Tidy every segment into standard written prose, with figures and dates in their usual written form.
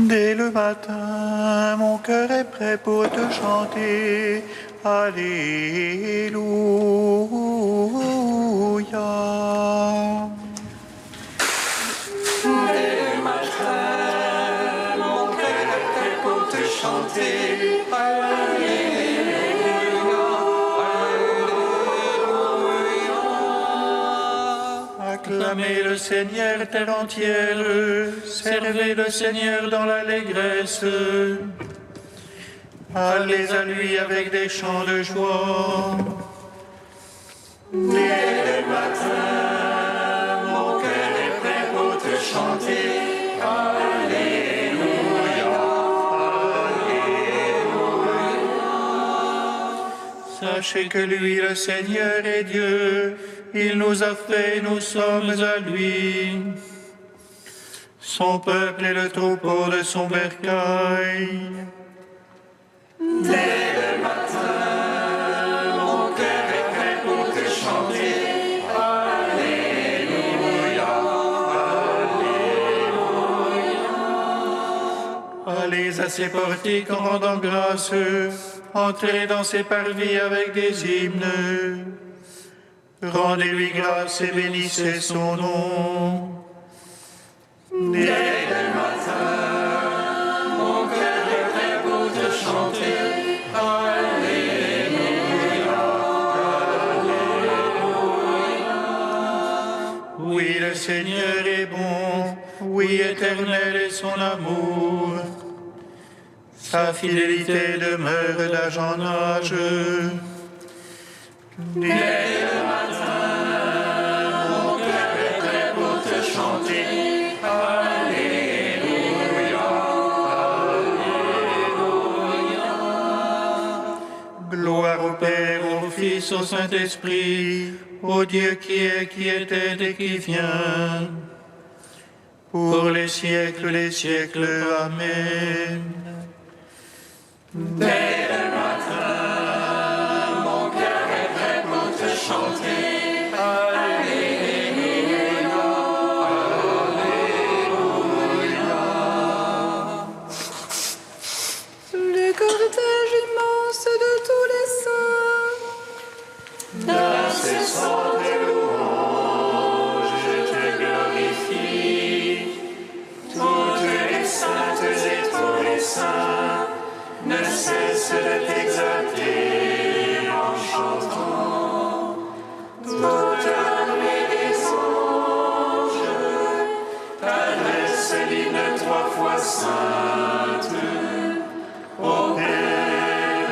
Dès le matin, mon cœur est prêt pour te chanter. Alléluia. Dès le matin, mon cœur est prêt pour te chanter. Acclamez le Seigneur, terre entière, servez le Seigneur dans l'allégresse. Allez à lui avec des chants de joie. Dès le matin, mon cœur est prêt pour te chanter. Alléluia, Alléluia. Sachez que lui, le Seigneur, est Dieu. Il nous a fait, nous sommes à lui. Son peuple est le troupeau de son bercail. Dès le matin, mon cœur est prêt pour te chanter. Alléluia, Alléluia. Allez à ses portiques en rendant grâce. Entrez dans ses parvis avec des hymnes. Rendez-lui grâce et bénissez son nom. Dès le matin, mon cœur est prêt pour te chanter. Alléluia, Alléluia. Oui, le Seigneur est bon. Oui, éternel est son amour. Sa fidélité demeure d'âge en âge. Dès le matin, mon cœur est prêt pour te chanter. Alléluia, Alléluia. Gloire au Père, au Fils, au Saint-Esprit, au Dieu qui est, qui était et qui vient, pour les siècles des siècles. Amen. Dès le matin, mon cœur est prêt pour te chanter. Alléluia, Alléluia. Le cortège immense de tous les saints, Dans ces saintes louanges, je te glorifie. Toutes les saintes et tous les saints ne cessent de t'exalter en chantant. Toute l'armée des anges t'adresse l'hymne 3 fois sainte. Ô Père,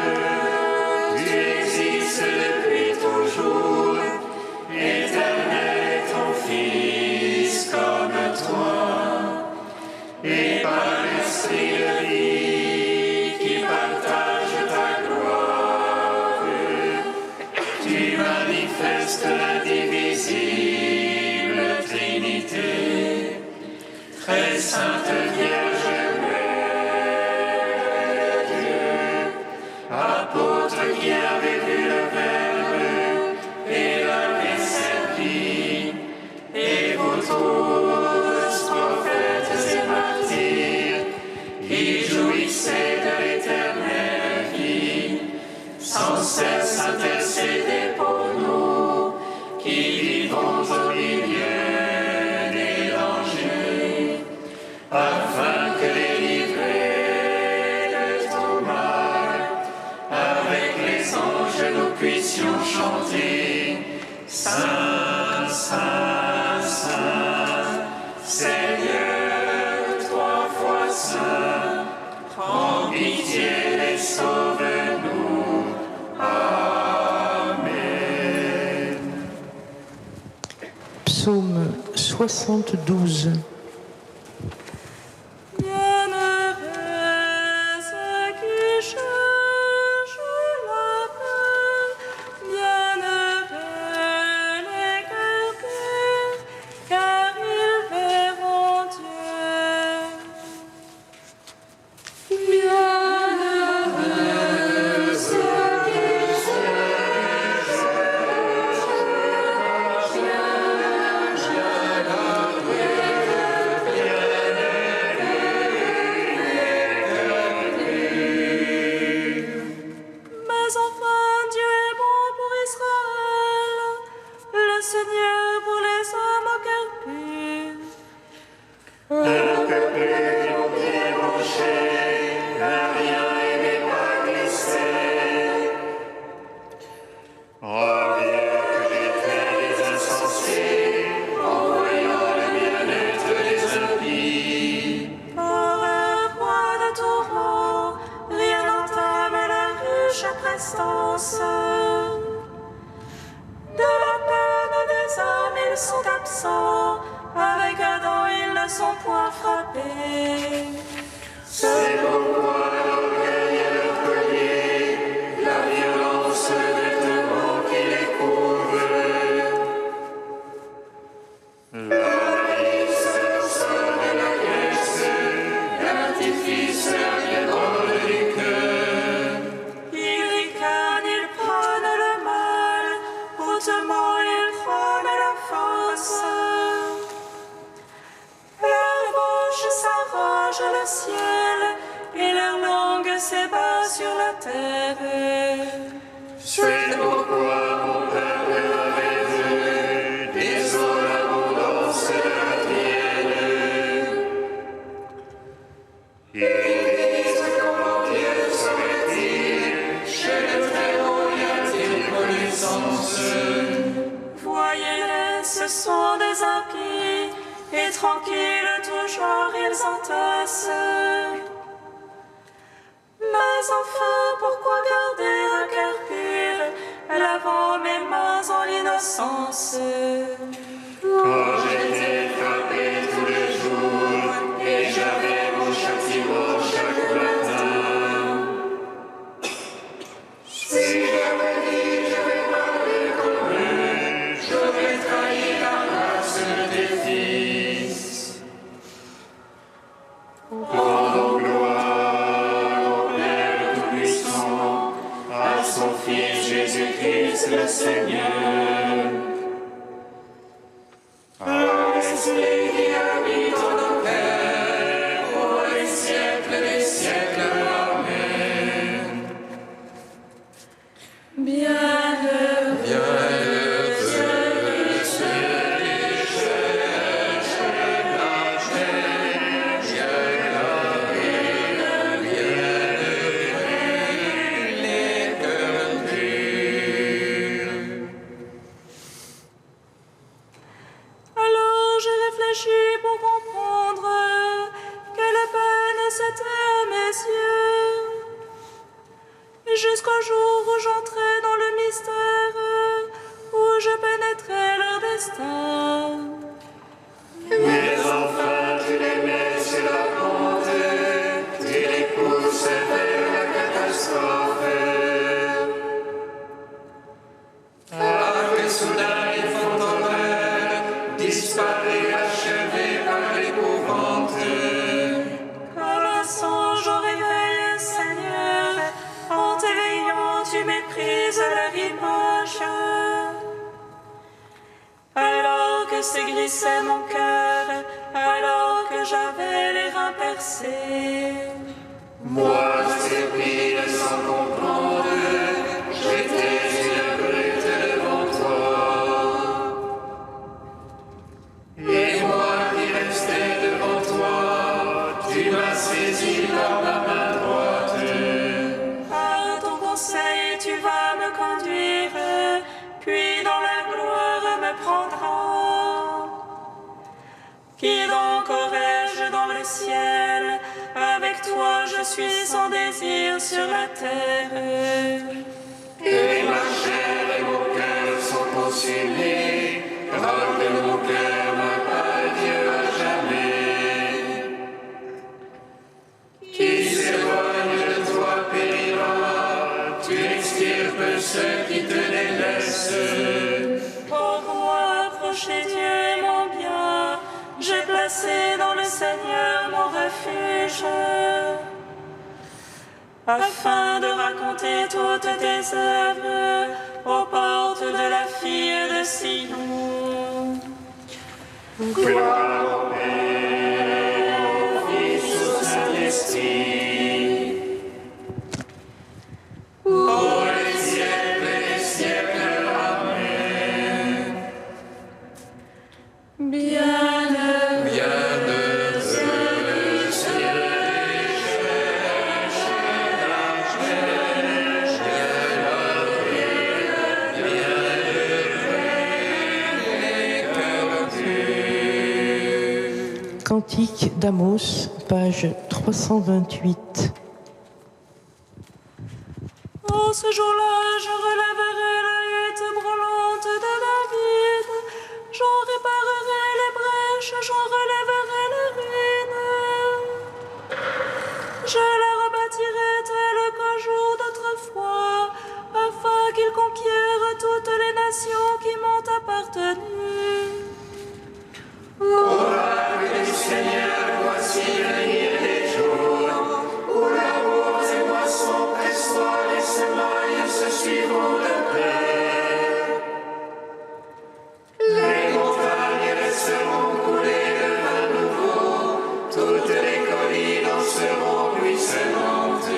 tu existes depuis toujours, éternel est ton Fils comme toi, et par l'Esprit de vie qui partage ta gloire, tu manifestes l'indivisible Trinité, très sainte Vierge Mère de Dieu, apôtre qui avait vu le Verbe et l'avait servi, et vous tous, prophètes et martyrs, qui jouissez de l'éternelle vie, sans cesse intercédez pour nous, qui vivons au milieu des dangers, afin que délivrés de tout mal, avec les anges nous puissions chanter Saint, Saint, Saint, Seigneur, 3 fois Saint, prends pitié et sauve-nous. Amen. Psaume 72. bienheureux ceux qui cherchent la paix, bienheureux les cœurs purs, car ils verront Dieu. Bienheureux ceux qui cherchent la paix, Mais enfin, Dieu est bon pour Israël, le Seigneur pour les hommes au cœur pur. Un peu plus mon pied branché, à rien et n'est pas glissé. Oh Dieu, que j'ai fait des insensés, en voyant le bien-être des impies. Par un point de tourment, rien n'entame la ruche à prestance. De la peine des hommes, ils sont absents, avec Adam, ils ne sont point frappés. C'est pourquoi l'orgueil est leur collier, la violence le vêtement qui les couvre. La malice leur sort de la graisse, l'artifice leur déborde du cœur. Ils ricanent, ils prônent le mal, hautement ils prônent la force. Leur bouche s'arroge le ciel, et leur langue s'ébat sur la terre. C'est pourquoi mon peuple rêve, désolé l'abondance de la tienne. Ils disent comment Dieu serait-il, chez le Très-Haut y a-t-il connaissance? Voyez-les, ce sont des impies, et tranquilles toujours ils entassent. Mais enfin, pourquoi garder un cœur pur, lavant mes mains en l'innocence? Quand j'étais frappé tous les jours, et j'avais mon châtiment chaque matin. Si j'avais dit je vais parler comme eux, j'aurais trahi la race de tes fils. Rendons gloire au Père Tout-Puissant, à son Fils Jésus-Christ le Seigneur. À l'Esprit qui habite en nos cœurs, pour les siècles des siècles. Amen. Bienheureux Alors je réfléchis pour comprendre quelle peine c'était à mes yeux, jusqu'au jour où j'entrai dans le mystère, où je pénétrai leur destin. Mais enfin tu les mets sur la pente, tu les pousses vers la catastrophe. Ah, que soudain ils font horreur, disparaît achevé par l'épouvante. Comme un songe au réveil, Seigneur, en t'éveillant, tu méprises leur image. Alors que s'aigrissait mon cœur, alors que j'avais les reins percés. Moi, stérile sans comprendre, j'étais une brute devant toi. Et moi qui restais devant toi, tu m'as saisi par ma main droite. Par ton conseil, tu vas me conduire, puis dans la gloire me prendras. Qui donc aurais-je dans le ciel? Avec toi, je suis sans désir sur la terre. Et ma chair et mon cœur sont consumés, car de mon cœur n'a pas Dieu à jamais. Qui s'éloigne de toi périra, tu extirpes ceux qui te délaissent. Pour moi, approchez Dieu et mon bien, j'ai placé dans le Seigneur mon refuge. Afin de raconter toutes tes œuvres aux portes de la fille de Sion. Gloire au Père, au Fils, au Saint-Esprit. Pour les Cantique d'Amos, page 328. En ce jour-là, je relèverai la hutte brûlante de David. J'en réparerai les brèches, j'en relèverai les ruines. Je la rebâtirai telle qu'un jour d'autrefois, afin qu'ils conquièrent toutes les nations qui m'ont appartenu. Oracle du Seigneur, voici venir les jours où labours et moissons, pressoirs et semailles se suivront de près. Les montagnes seront coulées de vin nouveau, toutes les collines en seront ruisselantes.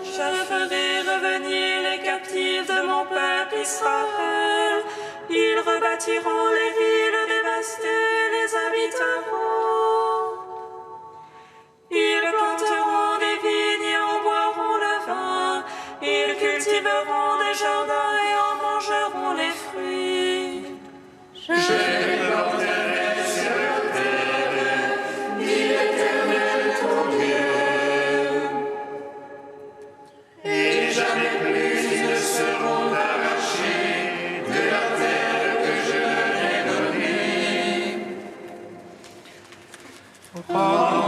Je ferai revenir les captifs de mon peuple Israël. Ils rebâtiront les villes dévastées, les habiteront. Ils planteront des vignes et en boiront le vin. Ils cultiveront des jardins et en mangeront les fruits. Je les planterai sur la terre, dit l'Éternel ton Dieu. Et jamais plus ils ne seront arrachés de la terre que je leur ai donnée. En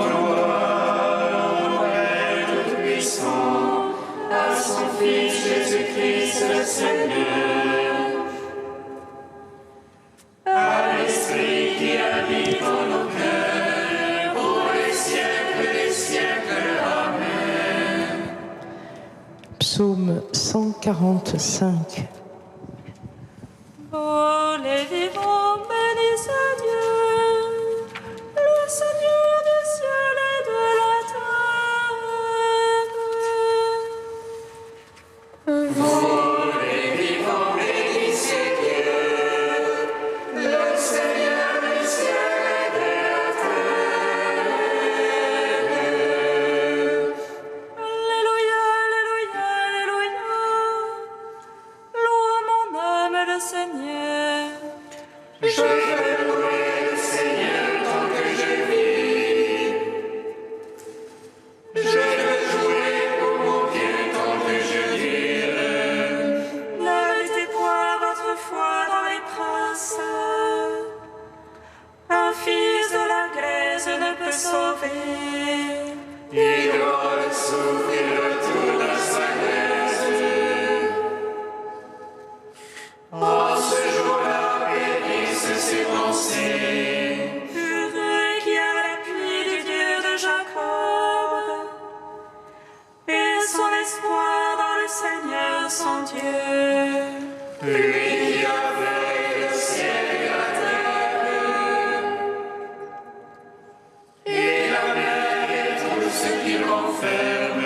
gloire, Père Tout-Puissant, à son Fils Jésus-Christ le Seigneur, à l'Esprit qui habite en nos cœurs, pour les siècles des siècles. Amen. Psaume 145. Oh, les vivants, bénissez Dieu, le Seigneur du ciel et de la terre. Vous les vivants, bénissez Dieu, le Seigneur du ciel et de la terre. Alléluia, alléluia, alléluia. Loue mon âme le Seigneur. Je vais louer le Seigneur tant que je vis. Je vais jouer pour mon bien tant que je dirai. Ne mettez point votre foi dans les princes. Un fils de la glaise ne peut sauver. Il doit le souffrir retourne à sa glace. En ce jour-là, périssent ses pensées. Heureux qui a l'appui du Dieu de Jacob et son espoir dans le Seigneur son Dieu. Lui qui a fait le ciel et la terre, et la mer et tout ce qui renferme.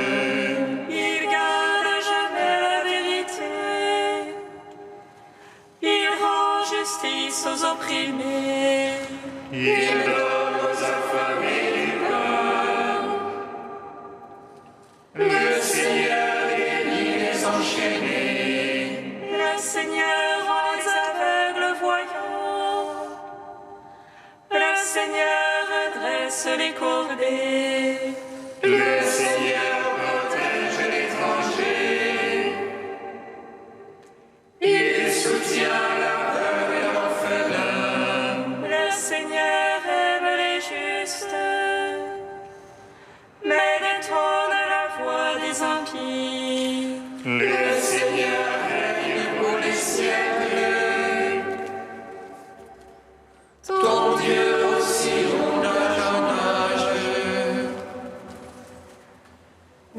Il garde jamais la vérité. Il rend justice aux opprimés. Il donne aux affamés du pain. Le Seigneur guérit les enchaînés. Le Seigneur rend les aveugles voyants. Le Seigneur redresse les courbés. Le Seigneur protège l'étranger. Il soutient la veuve et l'orphelin. Le Seigneur aime les justes, mais détourne la voie des impies. Le Seigneur règne pour les siècles. Ton Dieu aussi long d'âge en âge.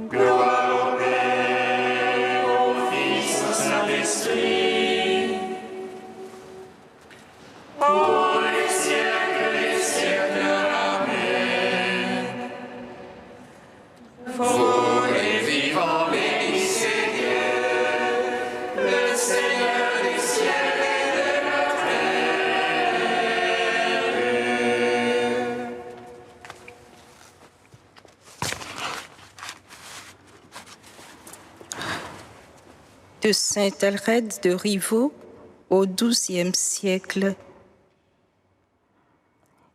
Gloire au Père, au Fils, au Saint-Esprit. Pour les siècles des siècles. Amen. Vous les vivants, bénissez Dieu, le Seigneur du ciel et de la terre. De saint Alred de Rivaux au XIIe siècle.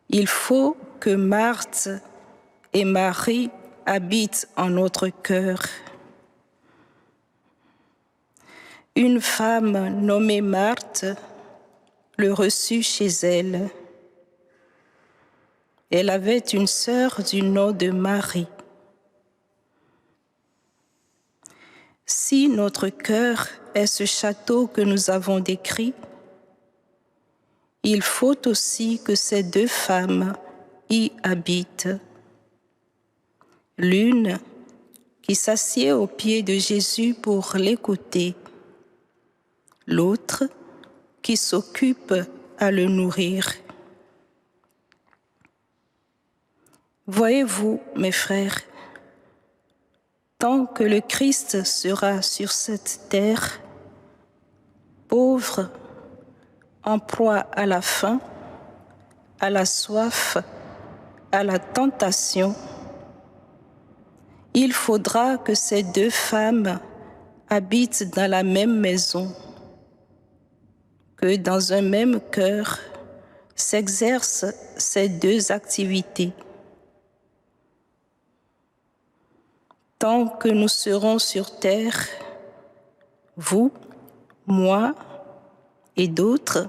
Il faut que Marthe et Marie habitent en notre cœur. Une femme nommée Marthe le reçut chez elle. Elle avait une sœur du nom de Marie. Si notre cœur est ce château que nous avons décrit, il faut aussi que ces deux femmes y habitent. L'une qui s'assied aux pieds de Jésus pour l'écouter, l'autre qui s'occupe à le nourrir. Voyez-vous, mes frères, tant que le Christ sera sur cette terre, pauvre, en proie à la faim, à la soif, à la tentation, il faudra que ces deux femmes habitent dans la même maison, que dans un même cœur s'exercent ces deux activités. Tant que nous serons sur terre, vous, moi et d'autres,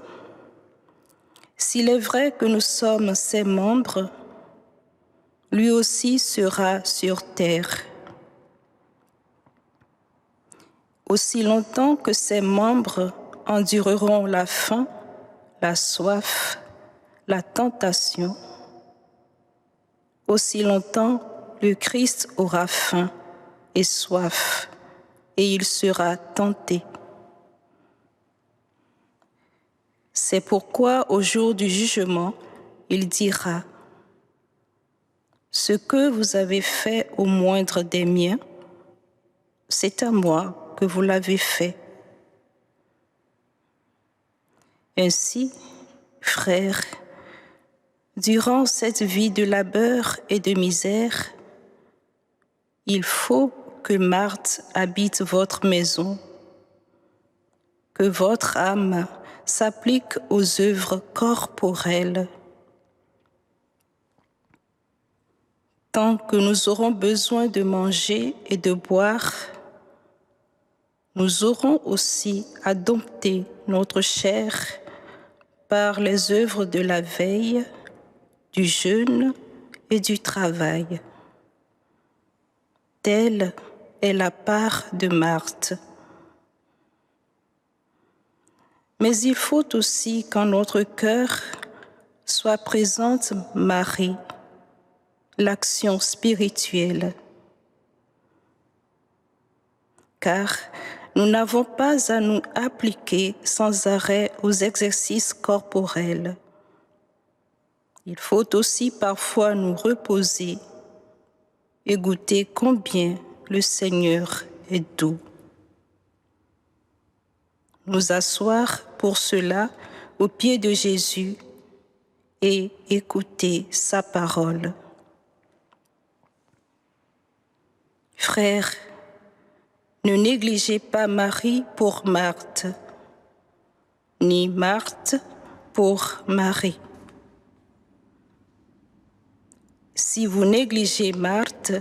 s'il est vrai que nous sommes ses membres, lui aussi sera sur terre. Aussi longtemps que ses membres endureront la faim, la soif, la tentation, aussi longtemps le Christ aura faim et soif, et il sera tenté. C'est pourquoi au jour du jugement, il dira: ce que vous avez fait au moindre des miens, c'est à moi que vous l'avez fait. Ainsi, frères, durant cette vie de labeur et de misère, il faut que Marthe habite votre maison, que votre âme s'applique aux œuvres corporelles. Tant que nous aurons besoin de manger et de boire, nous aurons aussi à dompter notre chair par les œuvres de la veille, du jeûne et du travail. Telle est la part de Marthe. Mais il faut aussi qu'en notre cœur soit présente Marie, l'action spirituelle. Car nous n'avons pas à nous appliquer sans arrêt aux exercices corporels. Il faut aussi parfois nous reposer et goûter combien le Seigneur est doux. Nous asseoir pour cela aux pieds de Jésus et écouter sa parole. Frères, ne négligez pas Marie pour Marthe, ni Marthe pour Marie. Si vous négligez Marthe,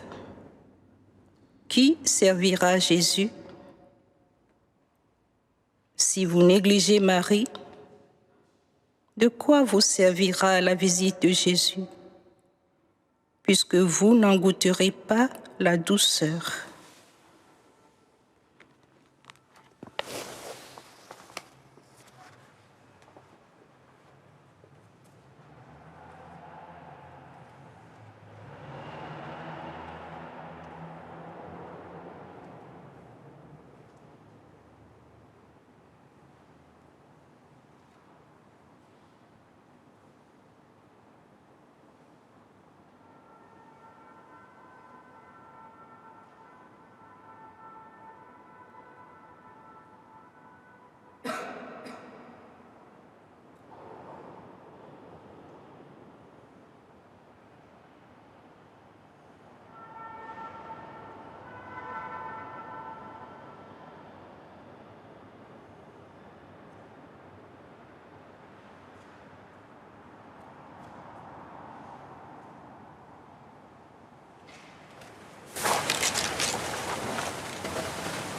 qui servira Jésus? Si vous négligez Marie, de quoi vous servira la visite de Jésus, puisque vous n'en goûterez pas la douceur?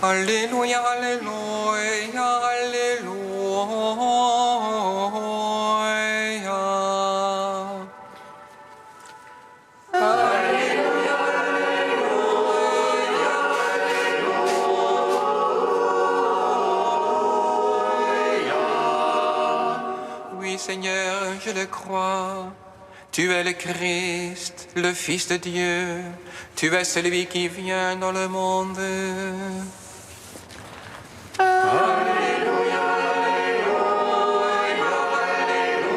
Alléluia, Alléluia, Alléluia. Oui, Seigneur, je le crois. Tu es le Christ, le Fils de Dieu. Tu es celui qui vient dans le monde. Alléluia, Alléluia, Alléluia.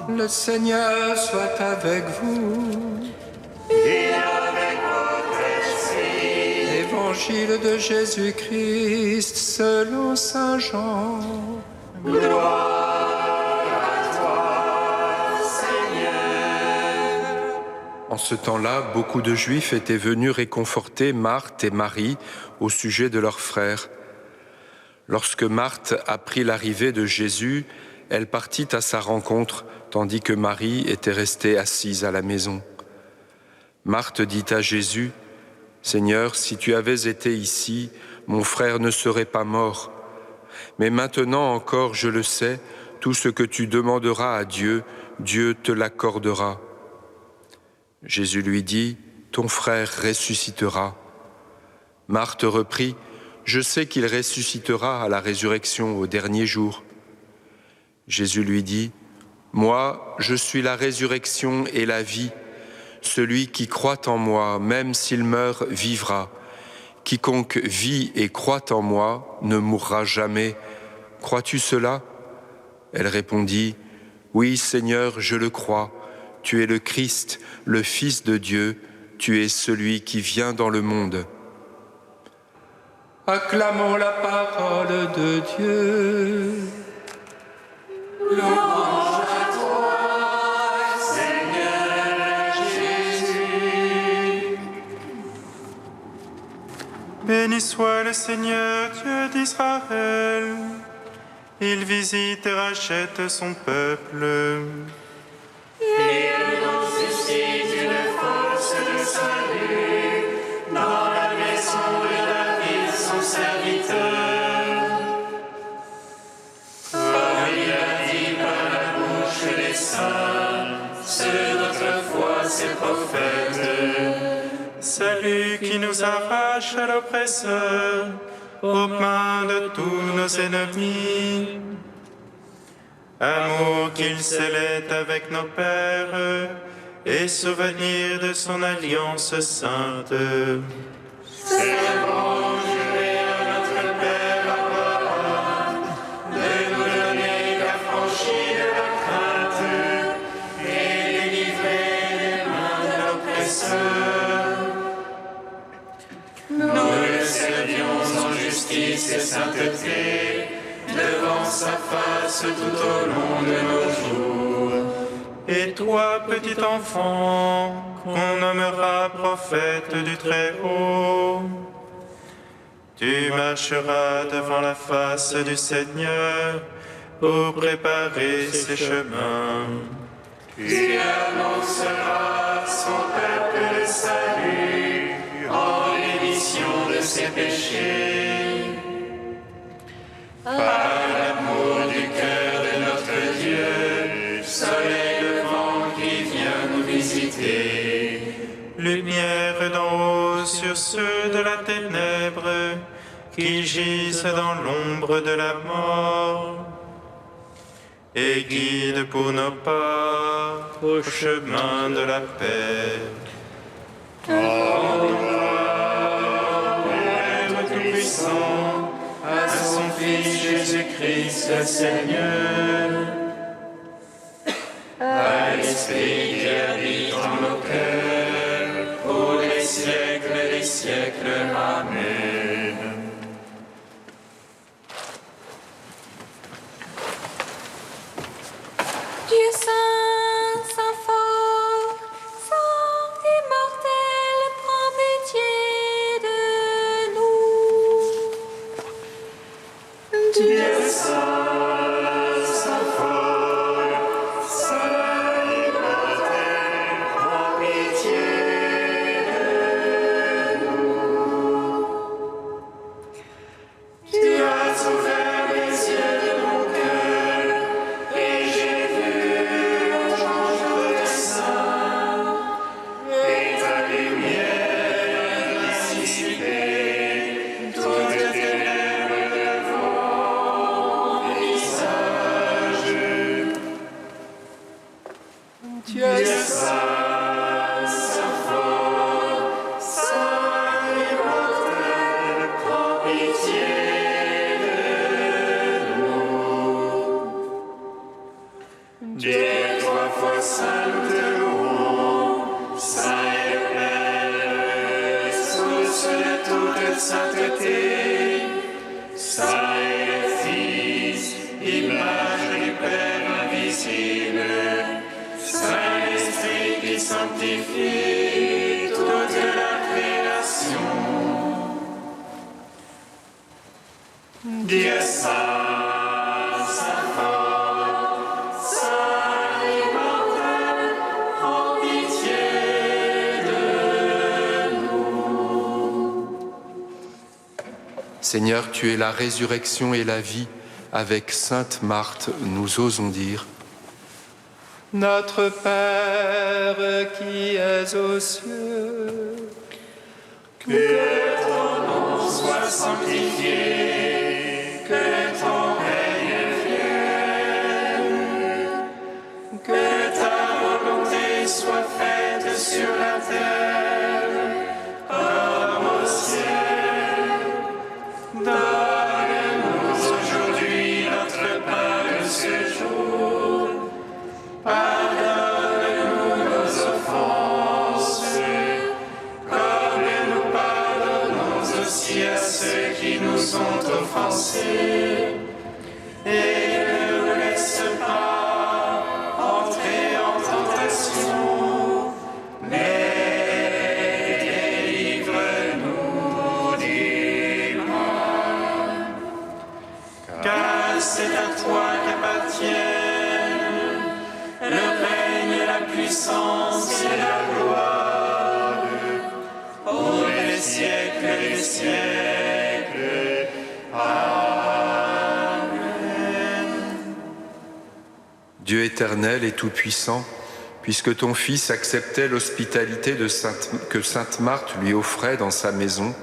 Le Seigneur soit avec vous. Et avec votre esprit. Évangile de Jésus-Christ selon saint Jean. Gloire à toi, Seigneur. En ce temps-là, beaucoup de Juifs étaient venus réconforter Marthe et Marie au sujet de leur frère. Lorsque Marthe apprit l'arrivée de Jésus, elle partit à sa rencontre, tandis que Marie était restée assise à la maison. Marthe dit à Jésus, « Seigneur, si tu avais été ici, mon frère ne serait pas mort. Mais maintenant encore, je le sais, tout ce que tu demanderas à Dieu, Dieu te l'accordera. » Jésus lui dit, « Ton frère ressuscitera. » Marthe reprit, « Je sais qu'il ressuscitera à la résurrection au dernier jour. » Jésus lui dit, « Moi, je suis la résurrection et la vie. Celui qui croit en moi, même s'il meurt, vivra. Quiconque vit et croit en moi ne mourra jamais. Crois-tu cela ?» Elle répondit, « Oui, Seigneur, je le crois. Tu es le Christ, le Fils de Dieu. Tu es celui qui vient dans le monde. » Acclamons la parole de Dieu. Louange à toi, Seigneur Jésus. Béni soit le Seigneur, Dieu d'Israël. Il visite et rachète son peuple. Il nous suscite une force de salut dans la maison de David, son serviteur. Comme il a dit par la bouche des saints, ceux d'autrefois ses prophètes. Salut qui nous arrache à l'oppresseur, aux mains de tous nos ennemis. Amour qu'il scellait avec nos pères, et souvenir de son alliance sainte. Servons juré à notre Père Abraham de nous donner l'affranchi de la crainte et délivrer des mains de l'oppresseur. Nous le servions en justice et sainteté devant sa face tout au long de nos jours. Et toi, petit enfant, qu'on nommera prophète du Très-Haut, tu marcheras devant la face du Seigneur pour préparer ses chemins. Tu annonceras son peuple le salut en rémission de ses péchés. Par l'amour du cœur de notre Dieu, soleil levant qui vient nous visiter. Lumière d'en haut sur ceux de la ténèbre qui gisent dans l'ombre de la mort. Et guide pour nos pas au chemin de la paix. En gloire, Père Tout-Puissant, à son Fils Jésus-Christ le Seigneur, à l'Esprit qui habite en nos cœurs, pour les siècles des siècles. Amen. Dieu saint, saint fort, saint immortel, prends pitié de nous. Dieu saint, saint fort, saint immortel, prends pitié toute sainteté, Saint est le Fils, image du Père invisible, Saint-Esprit qui sanctifie toute la création. Dieu saint, saint fort, saint immortel, prends pitié de nous. Seigneur, tu es la résurrection et la vie. Avec Sainte Marthe, nous osons dire: Notre Père qui es aux cieux, que ton nom soit sanctifié, que ton règne vienne, que ta volonté soit faite sur la terre comme au ciel. Donne-nous aujourd'hui notre pain de ce jour. Pardonne-nous nos offenses, comme nous pardonnons aussi à ceux qui nous ont offensés. Et ne nous laisse pas entrer en tentation, mais délivre-nous du mal. Car c'est à toi qu'appartiennent le règne, la puissance et la gloire, pour les siècles des siècles. Amen. Dieu éternel et tout-puissant, puisque ton Fils acceptait l'hospitalité que Sainte Marthe lui offrait dans sa maison,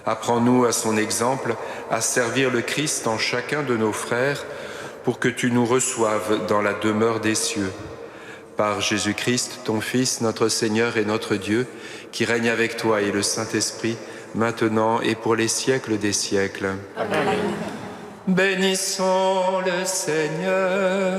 apprends-nous à son exemple à servir le Christ en chacun de nos frères, pour que tu nous reçoives dans la demeure des cieux. Par Jésus-Christ, ton Fils, notre Seigneur et notre Dieu, qui règne avec toi et le Saint-Esprit, maintenant et pour les siècles des siècles. Amen. Bénissons le Seigneur.